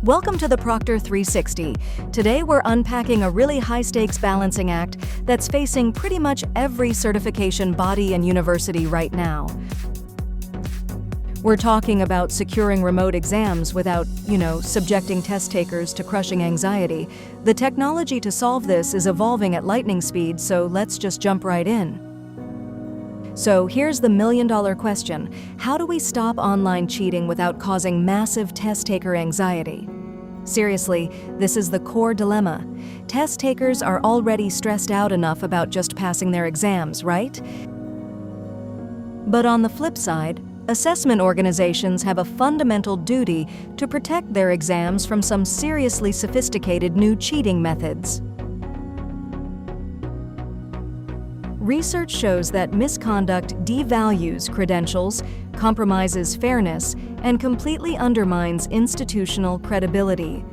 Welcome to the Proctor 360. Today we're unpacking a really high-stakes balancing act that's facing pretty much every certification body and university right now. We're talking about securing remote exams without, subjecting test takers to crushing anxiety. The technology to solve this is evolving at lightning speed, so let's just jump right in. So here's the million-dollar question. How do we stop online cheating without causing massive test taker anxiety? Seriously, this is the core dilemma. Test takers are already stressed out enough about just passing their exams, right? But on the flip side, assessment organizations have a fundamental duty to protect their exams from some seriously sophisticated new cheating methods. Research shows that misconduct devalues credentials, compromises fairness, and completely undermines institutional credibility.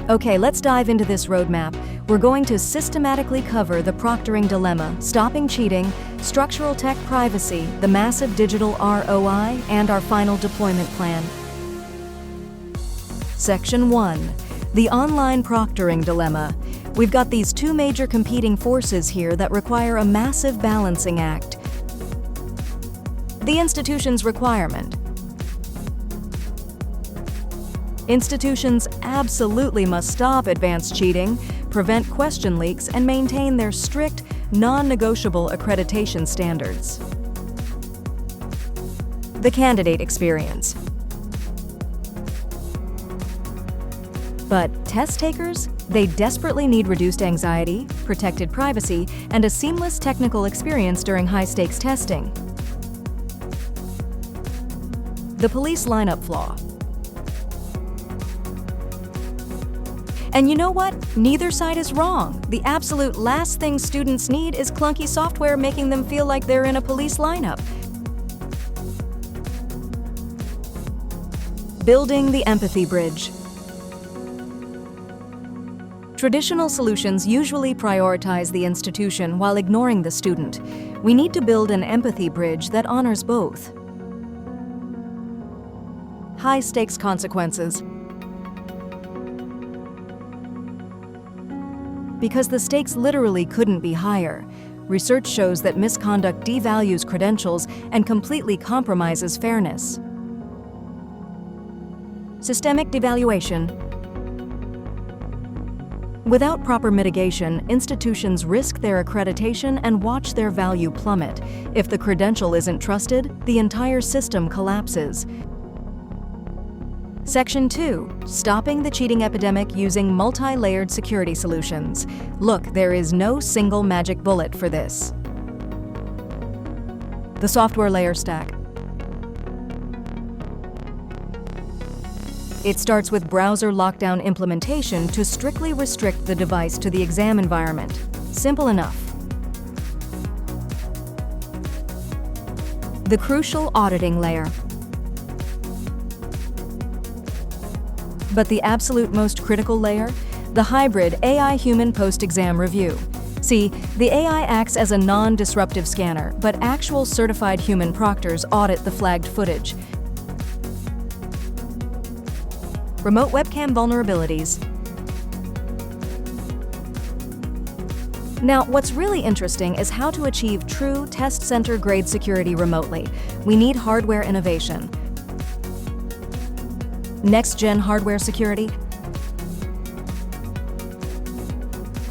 Okay, let's dive into this roadmap. We're going to systematically cover the proctoring dilemma, stopping cheating, structural tech privacy, the massive digital ROI, and our final deployment plan. Section 1. The online proctoring dilemma. We've got these two major competing forces here that require a massive balancing act. The institution's requirement. Institutions absolutely must stop advanced cheating, prevent question leaks, and maintain their strict, non-negotiable accreditation standards. The candidate experience. But test takers? They desperately need reduced anxiety, protected privacy, and a seamless technical experience during high-stakes testing. The police lineup flaw. And you know what? Neither side is wrong. The absolute last thing students need is clunky software making them feel like they're in a police lineup. Building the empathy bridge. Traditional solutions usually prioritize the institution while ignoring the student. We need to build an empathy bridge that honors both. High-stakes consequences. Because the stakes literally couldn't be higher. Research shows that misconduct devalues credentials and completely compromises fairness. Systemic devaluation. Without proper mitigation, institutions risk their accreditation and watch their value plummet. If the credential isn't trusted, the entire system collapses. Section 2. Stopping the cheating epidemic using multi-layered security solutions. Look, there is no single magic bullet for this. The software layer stack. It starts with browser lockdown implementation to strictly restrict the device to the exam environment. Simple enough. The crucial auditing layer. But the absolute most critical layer? The hybrid AI-human post-exam review. See, the AI acts as a non-disruptive scanner, but actual certified human proctors audit the flagged footage. Remote webcam vulnerabilities. Now, what's really interesting is how to achieve true test center grade security remotely. We need hardware innovation. Next-gen hardware security.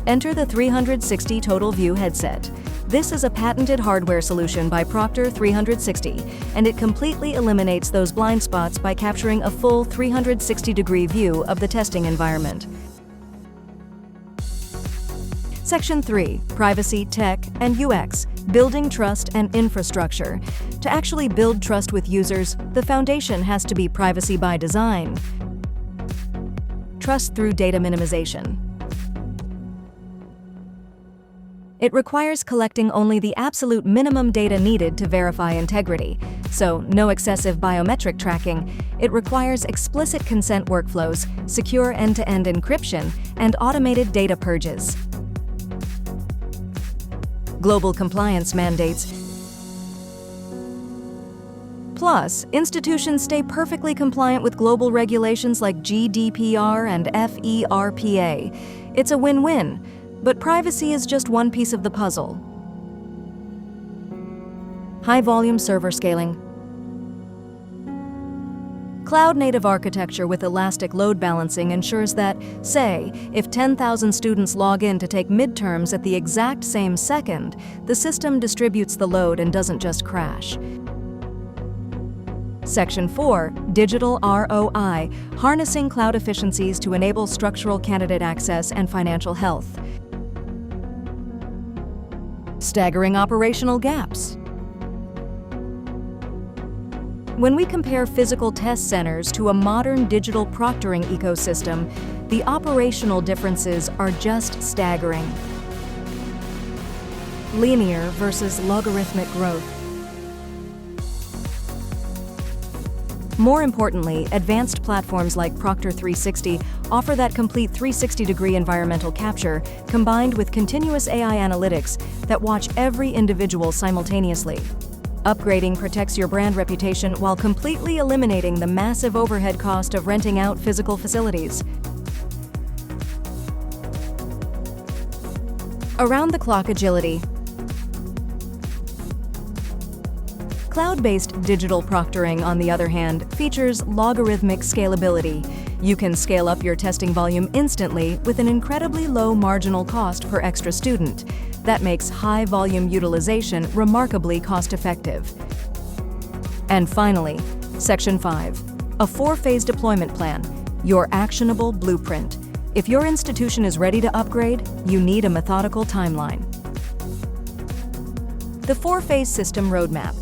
Enter the 360 Total View headset. This is a patented hardware solution by Proctor 360, and it completely eliminates those blind spots by capturing a full 360-degree view of the testing environment. Section 3. Privacy, Tech, and UX. Building trust and infrastructure. To actually build trust with users, the foundation has to be privacy by design. Trust through data minimization. It requires collecting only the absolute minimum data needed to verify integrity. So, no excessive biometric tracking. It requires explicit consent workflows, secure end-to-end encryption, and automated data purges. Global compliance mandates. Plus, institutions stay perfectly compliant with global regulations like GDPR and FERPA. It's a win-win, but privacy is just one piece of the puzzle. High-volume server scaling. Cloud-native architecture with elastic load balancing ensures that, say, if 10,000 students log in to take midterms at the exact same second, the system distributes the load and doesn't just crash. Section 4, Digital ROI, harnessing cloud efficiencies to enable structural candidate access and financial health. Staggering operational gaps. When we compare physical test centers to a modern digital proctoring ecosystem, the operational differences are just staggering. Linear versus logarithmic growth. More importantly, advanced platforms like Proctor 360 offer that complete 360-degree environmental capture combined with continuous AI analytics that watch every individual simultaneously. Upgrading protects your brand reputation while completely eliminating the massive overhead cost of renting out physical facilities. Around-the-clock agility. Cloud-based digital proctoring, on the other hand, features logarithmic scalability. You can scale up your testing volume instantly with an incredibly low marginal cost per extra student. That makes high-volume utilization remarkably cost-effective. And finally, Section 5, a 4-phase deployment plan, your actionable blueprint. If your institution is ready to upgrade, you need a methodical timeline. The 4-phase system roadmap.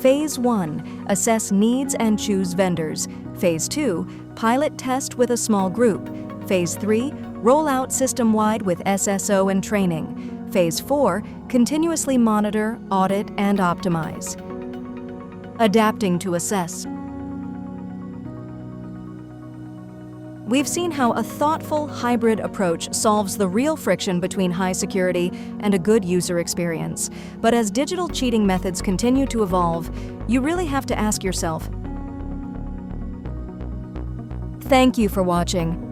Phase 1, assess needs and choose vendors. Phase 2, pilot test with a small group. Phase 3, roll out system-wide with SSO and training. Phase 4, continuously monitor, audit, and optimize. Adapting to assess. We've seen how a thoughtful, hybrid approach solves the real friction between high security and a good user experience. But as digital cheating methods continue to evolve, you really have to ask yourself, thank you for watching.